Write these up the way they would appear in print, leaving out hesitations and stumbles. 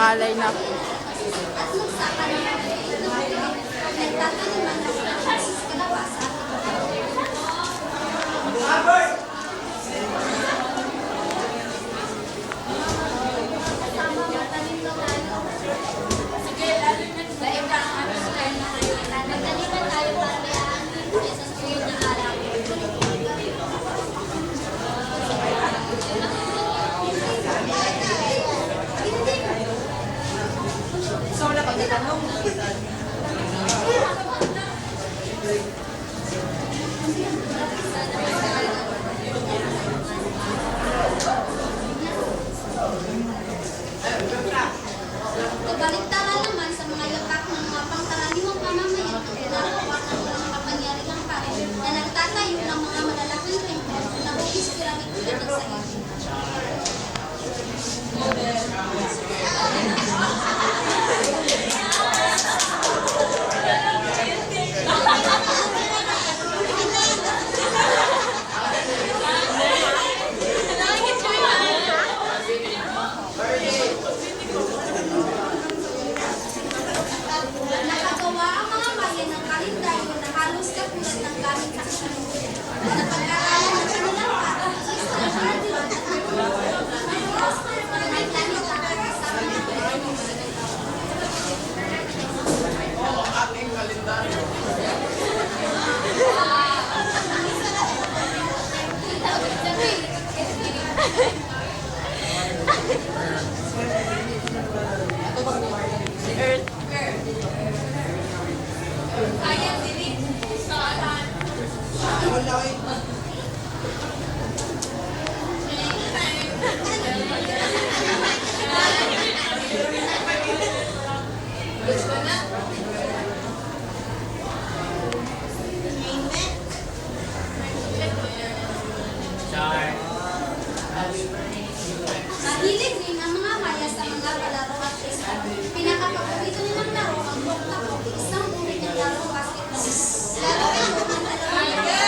palay na po. Kabaligtaran naman sa mga yapak ng mga pangkaraniwang pamamayan na ginagawa ng mga kapangyarihang pare na nagtatayo ng mga malalaking templo na hugis piramid tulad ng sa Egypt. Nakagawa ang mga bayan ng kalendaryo na halos katulad ng gamit sa kasalukuyan. Napag-aralan ng kanilang pag-asis ng Cardinal at may planeta kasama ng Earth. Mahilig din ang mga Maya sa mga palaro at pista. Pinakapaborito nilang laro ang bokta-bok, isang uri ng laro basketball. Laro ito ng dalawang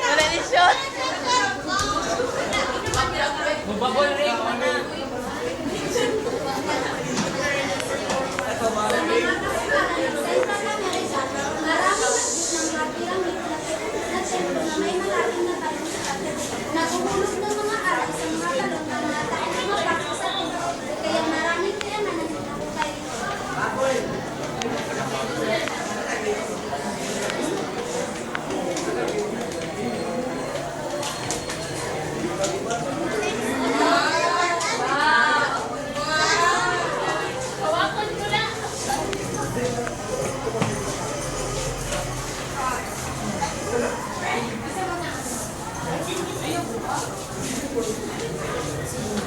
Wala ni shot. Naguhulog ng mga aral sa mga talong na mga taong mapaksa sa templo, kaya maraming kailangan ng hinahukay rito.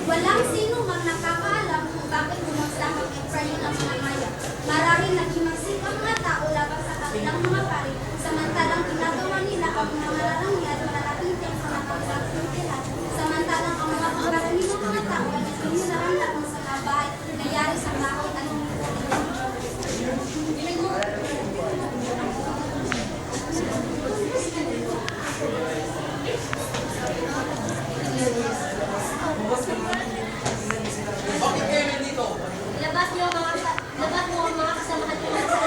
Walang sino mang nakakaalam kung bakit bumagsak ang Efraim ang mga Maya. Marahil naging magsipang mga tao laban sa kanilang mga pari, samantalang ginagawa nila ang mga mararamihan at malalaking templo na pagkakutihan, samantalang ang mga pangkaraniwang mga tao ay nagbiniraan lamang sa mga bahay na yari sa kahoy at labas mo ang mga kasamahan ko sa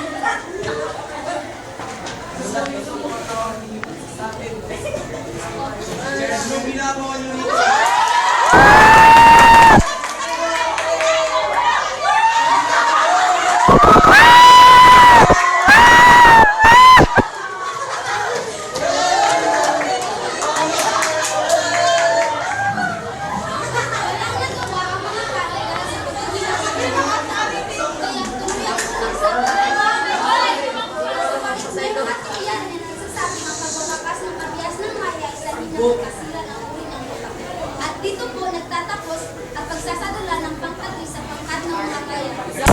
At dito po nagtatapos at pagsasadula ng pangkatoy sa pangkat ng mga kaya.